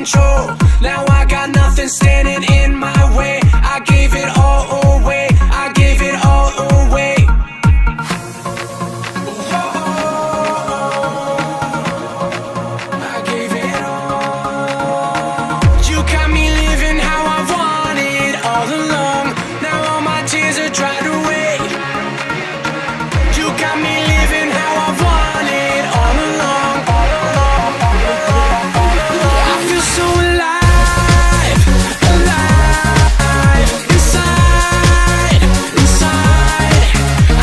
control. Now I got nothing standing in my way. I gave it all away, I gave it all away. I gave it all. You got me living how I wanted all along. Now all my tears are dried away. You got me living how I wanted all along. I feel so alive, alive, inside, inside.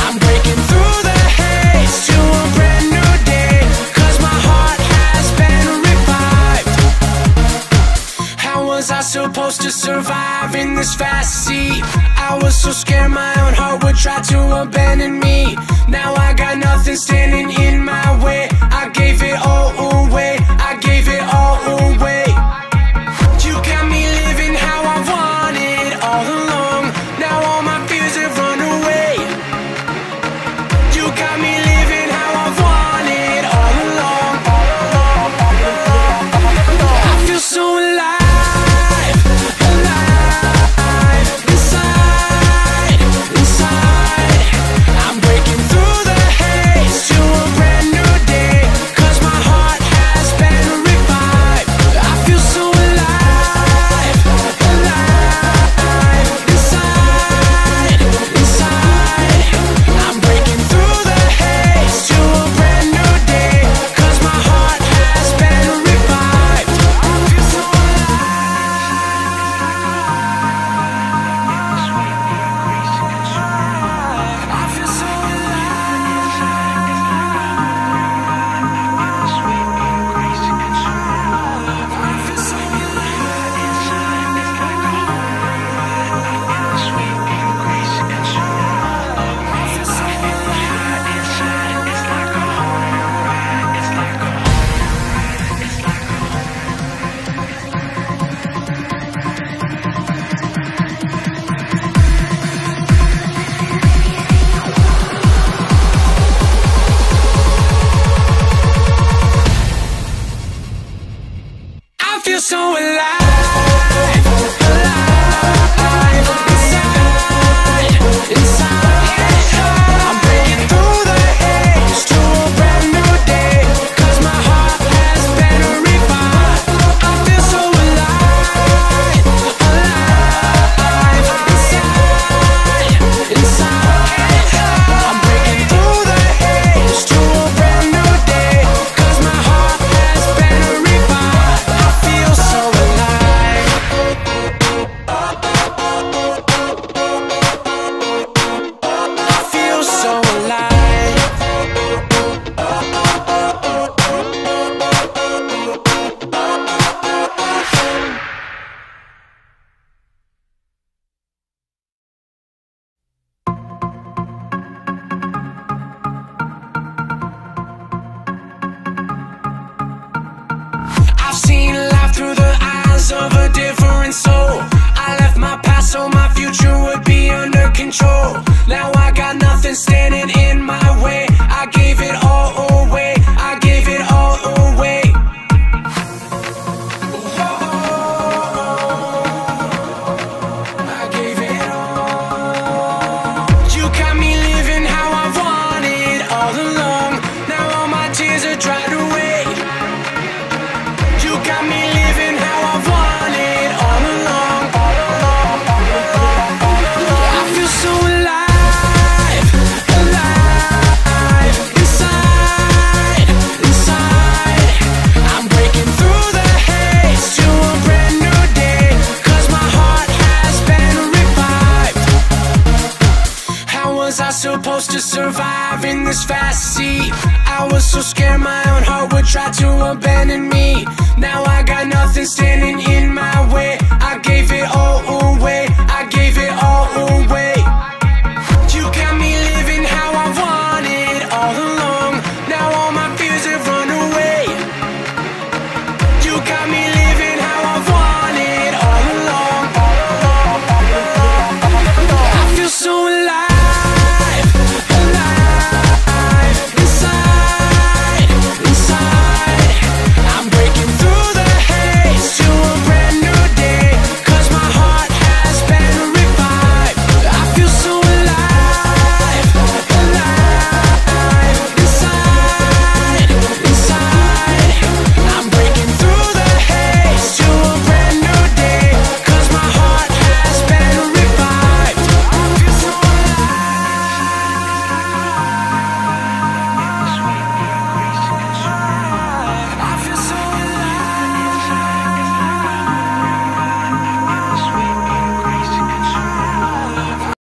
I'm breaking through the haze to a brand new day, 'cause my heart has been revived. How was I supposed to survive in this fast sea? I was so scared my own heart would try to abandon me. Now I got nothing standing in my way. I gave it all away, I gave it all away. You got me living how I wanted all along. Now all my fears have run away. You got me living how I wanted all along. I feel so alive, alive, inside, inside. I'm breaking through the haze to a brand new day, 'cause my heart has been revived. I feel so alive, alive, inside, inside. I'm breaking through the haze to a brand new day, 'cause my heart has been revived. I feel so alive. I feel so alive, alive, inside, inside. I'm breaking through the haze to a brand new day, 'cause my heart has been revived. I feel so alive, alive, inside, inside. I'm breaking through the haze to a brand new day, 'cause my heart has been revived. I feel so alive. I feel so alive. I've seen life through the eyes of a different soul. I left my past so my future would be under control. Now I got nothing standing in my way. I gave it all away, I gave it all away. I gave it all. You got me living how I wanted all along. Now all my tears are dried away. You got me living how I wanted all along. I feel so alive, alive, inside, inside. I'm breaking through the haze to a brand new day, 'cause my heart has been revived. How was I supposed to survive in this fast sea? I was so scared my own heart would try to abandon me. Now I got nothing standing